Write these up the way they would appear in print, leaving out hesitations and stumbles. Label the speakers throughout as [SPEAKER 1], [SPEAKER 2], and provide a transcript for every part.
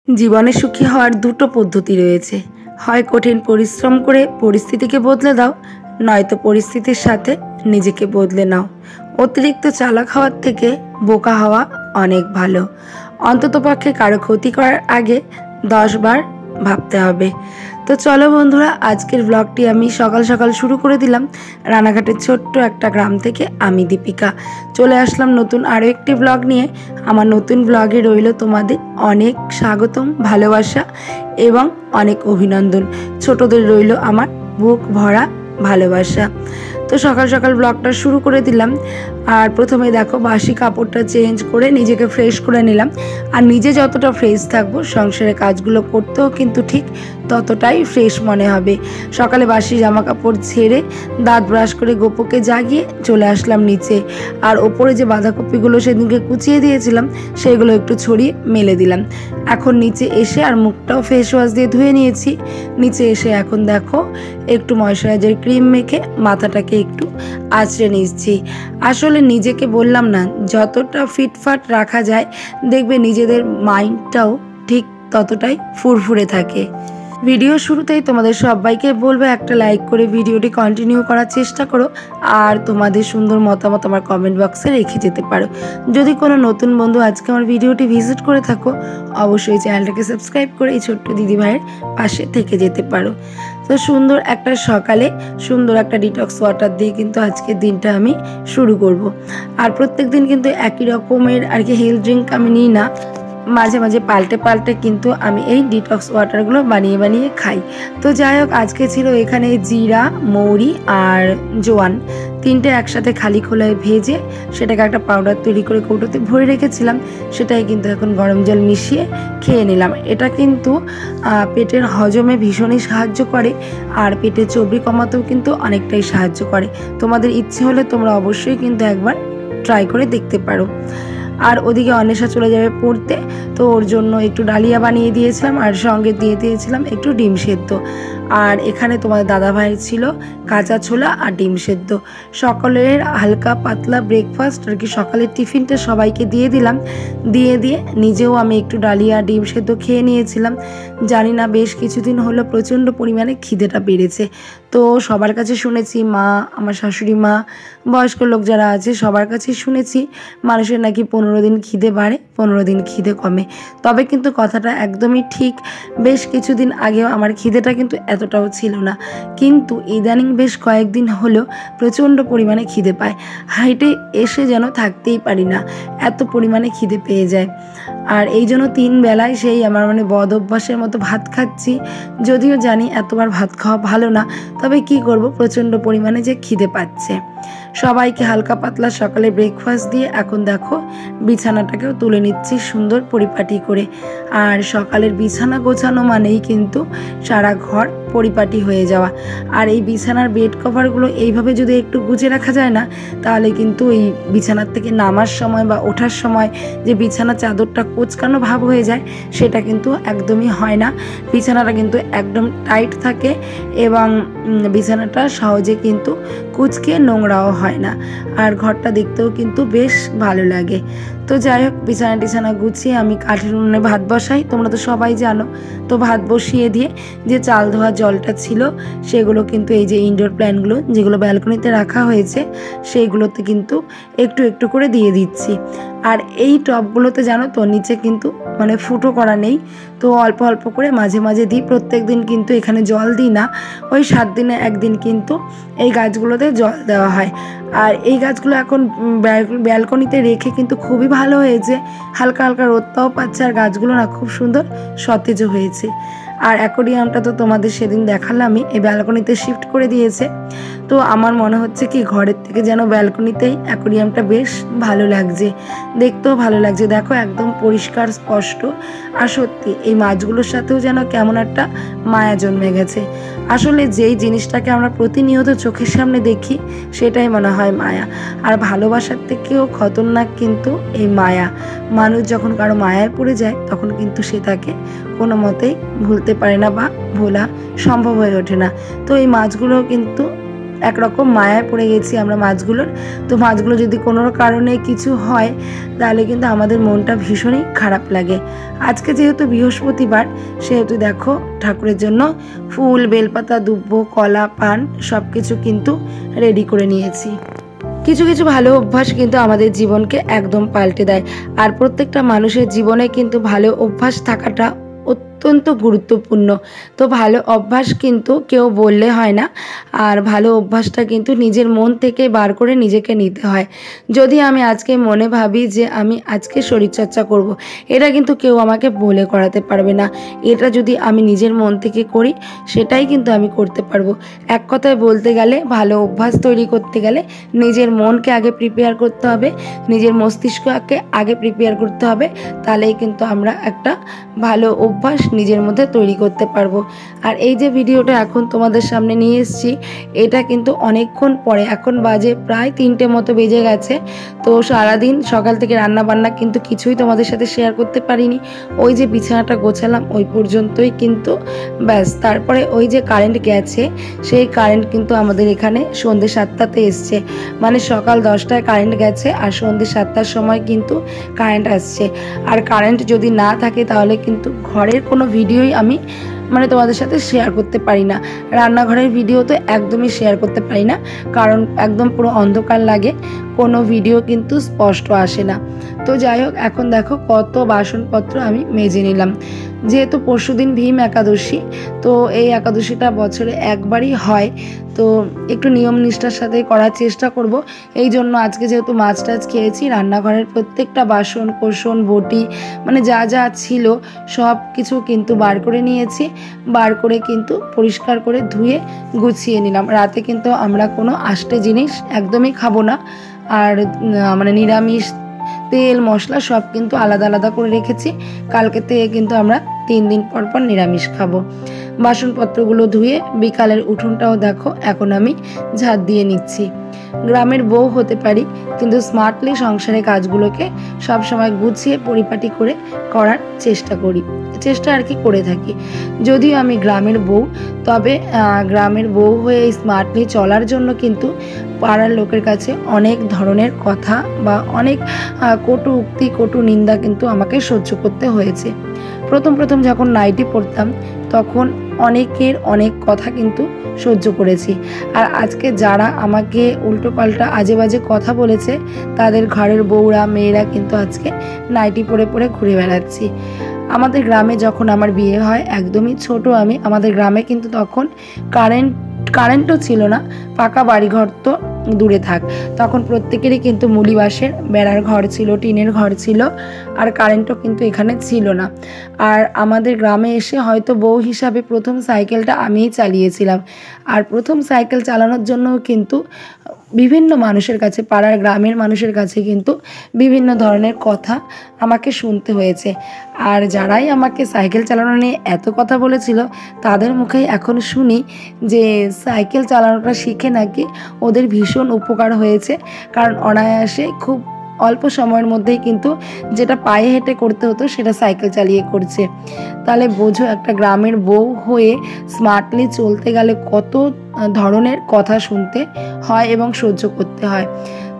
[SPEAKER 1] জীবনে সুখী হওয়ার দুটো পদ্ধতি রয়েছে। হয় কঠিন পরিশ্রম করে পরিস্থিতিকে বদলে দাও, নয়তো পরিস্থিতির সাথে নিজেকে বদলে নাও। অতিরিক্ত চালাক হওয়ার থেকে বোকা হওয়া অনেক ভালো। অন্ততপক্ষে কারো ক্ষতি করার আগে 10 বার ভাবতে হবে। তো চলো বন্ধুরা, আজকের ব্লগটি আমি সকাল সকাল শুরু করে দিলাম। রানাঘাটের ছোট্ট একটা গ্রাম থেকে আমি দীপিকা চলে আসলাম নতুন আরও একটি ব্লগ নিয়ে। আমার নতুন ব্লগে রইল তোমাদের অনেক স্বাগতম, ভালোবাসা এবং অনেক অভিনন্দন। ছোটদের রইল আমার বুক ভরা ভালোবাসা। তো সকাল সকাল ব্লগটা শুরু করে দিলাম। আর প্রথমে দেখো, বাসি কাপড়টা চেঞ্জ করে নিজেকে ফ্রেশ করে নিলাম। আর নিজে যতটা ফ্রেশ থাকবো, সংসারের কাজগুলো করতেও কিন্তু ঠিক ততটাই ফ্রেশ মনে হবে। সকালে বাসি জামা কাপড় ছেড়ে দাঁত ব্রাশ করে গোপুকে জাগিয়ে চলে আসলাম নিচে। আর ওপরে যে বাঁধাকপিগুলো সেদিনকে কুচিয়ে দিয়েছিলাম, সেগুলো একটু ছড়িয়ে মেলে দিলাম। এখন নিচে এসে আর মুখটাও ফেস ওয়াশ দিয়ে ধুয়ে নিয়েছি। নিচে এসে এখন দেখো, একটু ময়শ্চারাইজার ক্রিম মেখে মাথাটাকে একটু আঁচড়ে নিচ্ছি। আসলে নিজেকে বললাম না, যতটা ফিটফাট রাখা যায় দেখবে নিজেদের মাইন্ডটাও ঠিক ততটাই ফুরফুরে থাকে। ভিডিও শুরুতেই তোমাদের সবাইকে বলবো একটা লাইক করে ভিডিওটি কন্টিনিউ করার চেষ্টা করো। আর তোমাদের সুন্দর মতামত আমার কমেন্ট বক্সে রেখে যেতে পারো। যদি কোনো নতুন বন্ধু আজকে আমার ভিডিওটি ভিজিট করে থাকো, অবশ্যই চ্যানেলটাকে সাবস্ক্রাইব করে এই ছোট্ট দিদিভাইয়ের পাশে থেকে যেতে পারো। তো সুন্দর একটা সকালে সুন্দর একটা ডিটক্স ওয়াটার দিয়ে কিন্তু আজকের দিনটা আমি শুরু করব। আর প্রত্যেক দিন কিন্তু একই রকমের আর কি হেলথ ড্রিঙ্ক আমি নিই না, মাঝে মাঝে পাল্টে পাল্টে কিন্তু আমি এই ডিটক্স ওয়াটারগুলো বানিয়ে বানিয়ে খাই। তো যাই হোক, আজকে ছিল এখানে জিরা, মৌরি আর জোয়ান তিনটে একসাথে খালি খোলায় ভেজে সেটাকে একটা পাউডার তৈরি করে কৌটোতে ভরে রেখেছিলাম। সেটাই কিন্তু এখন গরম জল মিশিয়ে খেয়ে নিলাম। এটা কিন্তু পেটের হজমে ভীষণই সাহায্য করে, আর পেটের চর্বি কমাতেও কিন্তু অনেকটাই সাহায্য করে। তোমাদের ইচ্ছে হলে তোমরা অবশ্যই কিন্তু একবার ট্রাই করে দেখতে পারো। আর ওদিকে অন্বেষা চলে যাবে পড়তে, তো ওর জন্য একটু ডালিয়া বানিয়ে দিয়েছিলাম আর সঙ্গে দিয়ে দিয়েছিলাম একটু ডিম সেদ্ধ। আর এখানে তোমাদের দাদাভাইয়ের ছিল কাঁচা ছোলা আর ডিম সেদ্ধ। সকলের হালকা পাতলা ব্রেকফাস্ট আর কি, সকালের টিফিনটা সবাইকে দিয়ে দিলাম। দিয়ে নিজেও আমি একটু ডালিয়া ডিম সেদ্ধ খেয়ে নিয়েছিলাম। জানি না, বেশ কিছুদিন হলো প্রচণ্ড পরিমাণে খিদেটা বেড়েছে। তো সবার কাছে শুনেছি, মা, আমার শাশুড়ি মা, বয়স্ক লোক যারা আছে সবার কাছেই শুনেছি মানুষের নাকি 15 দিন খিদে বাড়ে, 15 দিন খিদে কমে। তবে কিন্তু কথাটা একদমই ঠিক। বেশ কিছুদিন আগেও আমার খিদেটা কিন্তু এতটাও ছিল না, কিন্তু ইদানিং বেশ কয়েকদিন হলো প্রচণ্ড পরিমাণে খিদে পায়। হাইটে এসে যেন থাকতেই পারি না, এত পরিমাণে খিদে পেয়ে যায়। আর এই জন্য 3 বেলায় সেই আমার বদ অভ্যাসের মতো ভাত খাচ্ছি। যদিও জানি এতবার ভাত খাওয়া ভালো না, তবে কি করব, প্রচণ্ড পরিমাণে যে খিদে পাচ্ছে। সবাইকে হালকা পাতলা সকালে ব্রেকফাস্ট দিয়ে এখন দেখো বিছানাটাকেও তুলে নিচ্ছি সুন্দর পরিপাটি করে। আর সকালের বিছানা গোছানো মানেই কিন্তু সারা ঘর পরিপাটি হয়ে যাওয়া। আর এই বিছানার বেড কভারগুলো এইভাবে যদি একটু গুছিয়ে রাখা যায় না, তাহলে কিন্তু এই বিছানার থেকে নামার সময় বা ওঠার সময় যে বিছানা চাদরটা কোঁচকানো ভাব হয়ে যায়, সেটা কিন্তু একদমই হয় না। বিছানাটা কিন্তু একদম টাইট থাকে এবং বিছানাটা সহজে কিন্তু কুঁচকে নোংরাও হয় না। আর ঘরটা দেখতেও কিন্তু বেশ ভালো লাগে। তো যাই হোক, বিছানা টিছানা গুছিয়ে আমি কাঠের উনুনে ভাত বসাই, তোমরা তো সবাই জানো। তো ভাত বসিয়ে দিয়ে যে চাল ধোয়া জলটা ছিল, সেগুলো কিন্তু এই যে ইনডোর প্ল্যান্টগুলো যেগুলো ব্যালকনিতে রাখা হয়েছে, সেইগুলোতে কিন্তু একটু একটু করে দিয়ে দিচ্ছি। আর এই টবগুলোতে জানো তো নিচে কিন্তু ফুটো করা নেই, তো অল্প অল্প করে মাঝে মাঝে দিই। প্রত্যেক দিন কিন্তু এখানে জল দিই না, ওই 7 দিনে একদিন কিন্তু এই গাছগুলোতে জল দেওয়া হয়। আর এই গাছগুলো এখন ব্যালকনিতে রেখে কিন্তু খুবই ভালো হয়েছে, হালকা হালকা রোদটাও পাচ্ছে, আর গাছগুলো না খুব সুন্দর সতেজও হয়েছে। আর অ্যাকোরিয়ামটা তো তোমাদের সেদিন দেখালামই, এই ব্যালকনিতে শিফট করে দিয়েছে। তো আমার মনে হচ্ছে কি, ঘরের থেকে যেন ব্যালকনিতেই অ্যাকোরিয়ামটা বেশ ভালো লাগছে, দেখতেও ভালো লাগছে। দেখো একদম পরিষ্কার স্পষ্ট। আর সত্যি এই মাছগুলোর সাথেও যেন কেমন একটা মায়া জন্মে গেছে। আসলে যেই জিনিসটাকে আমরা প্রতিনিয়ত চোখের সামনে দেখি, সেটাই মনে হয় মায়া। আর ভালোবাসার থেকেও খতরনাক কিন্তু এই মায়া। মানুষ যখন কারো মায়ায় পড়ে যায়, তখন কিন্তু সে তাকে কোনো মতেই ভুলতে পারে না বা ভোলা সম্ভব হয়ে ওঠে না। তো এই মাছগুলো কিন্তু একরকম মায়ায় পড়ে গেছি আমরা মাছগুলোর। তো মাছগুলো যদি কোনো কারণে কিছু হয় তাহলে কিন্তু আমাদের মনটা ভীষণই খারাপ লাগে। আজকে যেহেতু বৃহস্পতিবার সেহেতু দেখো ঠাকুরের জন্য ফুল, বেলপাতা, দুব্ব, কলা, পান সব কিছু কিন্তু রেডি করে নিয়েছি। কিছু কিছু ভালো অভ্যাস কিন্তু আমাদের জীবনকে একদম পাল্টে দেয়। আর প্রত্যেকটা মানুষের জীবনে কিন্তু ভালো অভ্যাস থাকাটা অত্যন্ত গুরুত্বপূর্ণ। তো ভালো অভ্যাস কিন্তু কেউ বললে হয় না, আর ভালো অভ্যাসটা কিন্তু নিজের মন থেকে বার করে নিজেকে নিতে হয়। যদি আমি আজকে মনে ভাবি যে আমি আজকে শরীরচর্চা করব, এটা কিন্তু কেউ আমাকে বলে করাতে পারবে না। এটা যদি আমি নিজের মন থেকে করি সেটাই কিন্তু আমি করতে পারবো। এক কথায় বলতে গেলে ভালো অভ্যাস তৈরি করতে গেলে নিজের মনকে আগে প্রিপেয়ার করতে হবে, নিজের মস্তিষ্ককে আগে প্রিপেয়ার করতে হবে, তাহলেই কিন্তু আমরা একটা ভালো অভ্যাস নিজের মধ্যে তৈরি করতে পারবো। আর এই যে ভিডিওটা এখন তোমাদের সামনে নিয়ে এসেছি, এটা কিন্তু অনেকক্ষণ পরে, এখন বাজে প্রায় 3টে মতো বেজে গেছে। তো সারাদিন সকাল থেকে রান্না বান্না কিন্তু কিছুই তোমাদের সাথে শেয়ার করতে পারিনি। ওই যে বিছানাটা গোছালাম ওই পর্যন্তই কিন্তু, ব্যাস। তারপরে ওই যে কারেন্ট গেছে, সেই কারেন্ট কিন্তু আমাদের এখানে সন্ধ্যে 7টাতে এসছে, মানে সকাল 10টায় কারেন্ট গেছে আর সন্ধ্যে 7টার সময় কিন্তু কারেন্ট আসছে। আর কারেন্ট যদি না থাকে তাহলে কিন্তু ঘরের কোনো ভিডিওই আমি মানে তোমাদের সাথে শেয়ার করতে পারি না। রান্নাঘরের ভিডিও তো একদমই শেয়ার করতে পারি না, কারণ একদম পুরো অন্ধকার লাগে, কোনো ভিডিও কিন্তু স্পষ্ট আসে না। তো যাই হোক, এখন দেখো কত বাসনপত্র আমি মেজে নিলাম। যেহেতু পরশুদিন ভীম একাদশী, তো এই একাদশীটা বছরে একবারই হয়, তো একটু নিয়ম নিষ্ঠার সাথে করার চেষ্টা করব। এই জন্য আজকে যেহেতু মাছ টাছ খেয়েছি, রান্নাঘরের প্রত্যেকটা বাসন কোসন বটি মানে যা যা ছিল সব কিছু কিন্তু বার করে নিয়েছি। বার করে কিন্তু পরিষ্কার করে ধুয়ে গুছিয়ে নিলাম। রাতে কিন্তু আমরা কোনো আষ্টে জিনিস একদমই খাবো না, আর মানে নিরামিষ তেল মশলা সব কিন্তু আলাদা আলাদা করে রেখেছি। কালকে থেকে কিন্তু আমরা 3 দিন পর পর নিরামিষ খাবো। বাসনপত্রগুলো ধুয়ে বিকালের উঠোনটাও দেখো এখন আমি ঝাড় দিয়ে নিচ্ছি। গ্রামের বউ হতে পারি, কিন্তু স্মার্টলি সংসারের কাজগুলোকে সবসময় গুছিয়ে পরিপাটি করে করার চেষ্টা আর কি করে থাকি। যদিও আমি গ্রামের বউ, তবে গ্রামের বউ হয়ে স্মার্টলি চলার জন্য কিন্তু পাড়ার লোকের কাছে অনেক ধরনের কথা বা অনেক কটু উক্তি, কটু নিন্দা কিন্তু আমাকে সহ্য করতে হয়েছে। প্রথম যখন নাইটি পরতাম তখন অনেকের অনেক কথা কিন্তু সহ্য করেছি। আর আজকে যারা আমাকে উল্টো পাল্টা আজে বাজে কথা বলেছে তাদের ঘরের বউরা মেয়েরা কিন্তু আজকে নাইটি পরে পরে ঘুরে বেড়াচ্ছি। আমাদের গ্রামে যখন আমার বিয়ে হয়, একদমই ছোট আমি, আমাদের গ্রামে কিন্তু তখন কারেন্টও ছিল না, পাকা বাড়িঘর তো দূরে থাক, তখন প্রত্যেকেরই কিন্তু মুলি বাঁশের বেড়ার ঘর ছিল, টিনের ঘর ছিল, আর কারেন্টও কিন্তু এখানে ছিল না। আর আমাদের গ্রামে এসে হয়তো বউ হিসাবে প্রথম সাইকেলটা আমিই চালিয়েছিলাম। আর প্রথম সাইকেল চালানোর জন্য কিন্তু বিভিন্ন মানুষের কাছে, পাড়ার গ্রামের মানুষের কাছে কিন্তু বিভিন্ন ধরনের কথা আমাকে শুনতে হয়েছে। আর যারাই আমাকে সাইকেল চালানো নিয়ে এত কথা বলেছিল তাদের মুখেই এখন শুনি যে সাইকেল চালানোটা শিখে নাকি ওদের ভীষণ উপকার হয়েছে, কারণ অনায়াসে খুব অল্প সময়ের মধ্যেই কিন্তু যেটা পায়ে হেঁটে করতে হতো সেটা সাইকেল চালিয়ে করছে। তাহলে বোঝো একটা গ্রামের বউ হয়ে স্মার্টলি চলতে গেলে কত ধরনের কথা শুনতে হয় এবং সহ্য করতে হয়।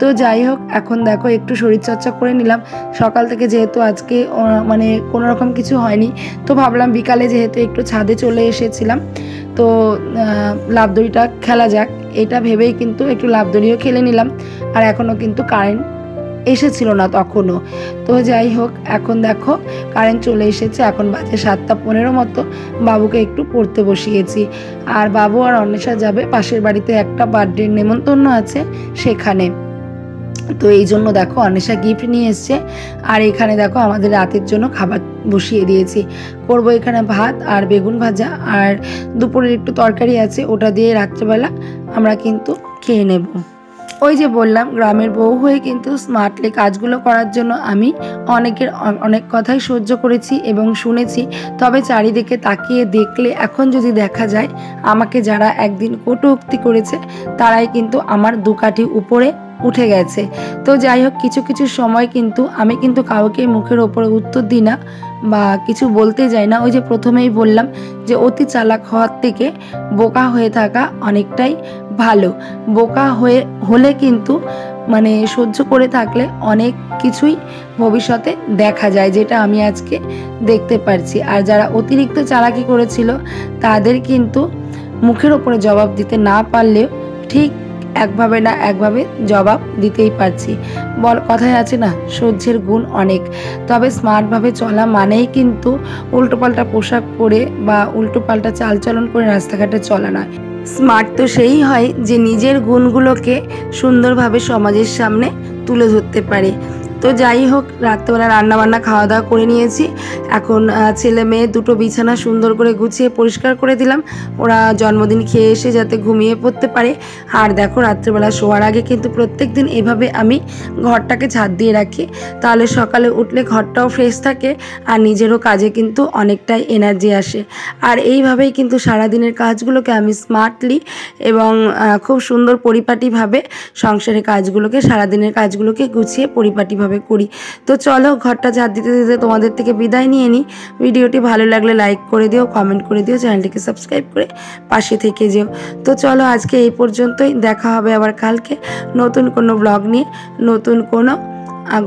[SPEAKER 1] তো যাই হোক, এখন দেখো একটু শরীরচর্চা করে নিলাম। সকাল থেকে যেহেতু আজকে মানে কোনো রকম কিছু হয়নি, তো ভাবলাম বিকালে যেহেতু একটু ছাদে চলে এসেছিলাম, তো লাফদড়িটা খেলা যাক, এটা ভেবেই কিন্তু একটু লাফদড়িও খেলে নিলাম। আর এখনও কিন্তু কারেন্ট এসেছিল না তখনও। তো যাই হোক, এখন দেখো কারেন্ট চলে এসেছে, এখন বাজে 7:15 মতো। বাবুকে একটু পড়তে বসিয়েছি। আর বাবু আর অন্বেষা যাবে পাশের বাড়িতে, একটা বার্থডের নেমন্তন্ন আছে সেখানে। তো এই জন্য দেখো অন্বেষা গিফট নিয়ে এসছে। আর এখানে দেখো আমাদের রাতের জন্য খাবার বসিয়ে দিয়েছি। করব এখানে ভাত আর বেগুন ভাজা, আর দুপুরের একটু তরকারি আছে, ওটা দিয়ে রাত্রেবেলা আমরা কিন্তু খেয়ে নেব। ওই যে বললাম, গ্রামের বউ হয়ে কিন্তু স্মার্টলি কাজগুলো করার জন্য আমি অনেকের অনেক কথাই সহ্য করেছি এবং শুনেছি। তবে চারিদিকে তাকিয়ে দেখলে এখন যদি দেখা যায় আমাকে যারা একদিন কটূক্তি করেছে তারাই কিন্তু আমার 2 কাঠি উপরে উঠে গেছে। তো যাই হোক, কিছু সময় কিন্তু আমি কিন্তু কাউকে মুখের ওপরে উত্তর দিই না, বা কিছু বলতে যাই না। ওই যে প্রথমেই বললাম যে অতি চালাক হওয়ার থেকে বোকা হয়ে থাকা অনেকটাই ভালো। বোকা হলে কিন্তু মানে সহ্য করে থাকলে অনেক কিছুই ভবিষ্যতে দেখা যায়, যেটা আমি আজকে দেখতে পারছি। আর যারা অতিরিক্ত চালাকি করেছিল তাদের কিন্তু মুখের ওপরে জবাব দিতে না পারলেও ঠিক একভাবে না একভাবে জবাব দিতেই পারছি। কথায় আছে না, সহ্যের গুণ অনেক। তবে স্মার্টভাবে চলা মানেই কিন্তু উল্টোপাল্টা পোশাক পরে বা উল্টোপাল্টা চালচলন করে রাস্তাঘাটে চলা নয়। স্মার্ট তো সেই হয় যে নিজের গুণগুলোকে সুন্দরভাবে সমাজের সামনে তুলে ধরতে পারে। তো যাই হোক, রাত্রেবেলা রান্নাবান্না খাওয়া দাওয়া করে নিয়েছি। এখন ছেলে মেয়ে দুটো বিছানা সুন্দর করে গুছিয়ে পরিষ্কার করে দিলাম, ওরা জন্মদিন খেয়ে এসে যাতে ঘুমিয়ে পড়তে পারে। আর দেখো, রাত্রেবেলা শোয়ার আগে কিন্তু প্রত্যেক দিন এভাবে আমি ঘরটাকে ঝাড় দিয়ে রাখি, তাহলে সকালে উঠলে ঘরটাও ফ্রেশ থাকে আর নিজেরও কাজে কিন্তু অনেকটাই এনার্জি আসে। আর এইভাবেই কিন্তু সারাদিনের কাজগুলোকে আমি স্মার্টলি এবং খুব সুন্দর পরিপাটিভাবে সংসারের কাজগুলোকে, সারাদিনের কাজগুলোকে গুছিয়ে পরিপাটিভাবে করি। তো চলো, ঘরটা ঝাড় দিতে দিতে তোমাদের থেকে বিদায় নিয়ে নিই। ভিডিওটি ভালো লাগলে লাইক করে দিও, কমেন্ট করে দিও, চ্যানেলটিকে সাবস্ক্রাইব করে পাশে থেকে যেও। তো চলো, আজকে এই পর্যন্তই। দেখা হবে আবার কালকে নতুন কোনো ব্লগ নিয়ে, নতুন কোনো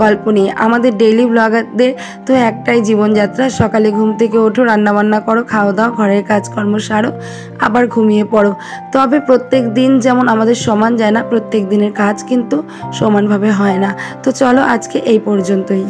[SPEAKER 1] গল্প নিয়ে। আমাদের ডেইলি ব্লগারদের তো একটাই জীবনযাত্রা, সকালে ঘুম থেকে ওঠো, রান্নাবান্না করো, খাওয়া দাও, ঘরের কাজকর্ম সারো, আবার ঘুমিয়ে পড়ো। তবে প্রত্যেক দিন যেমন আমাদের সমান যায় না, প্রত্যেক দিনের কাজ কিন্তু সমানভাবে হয় না। তো চলো, আজকে এই পর্যন্তই।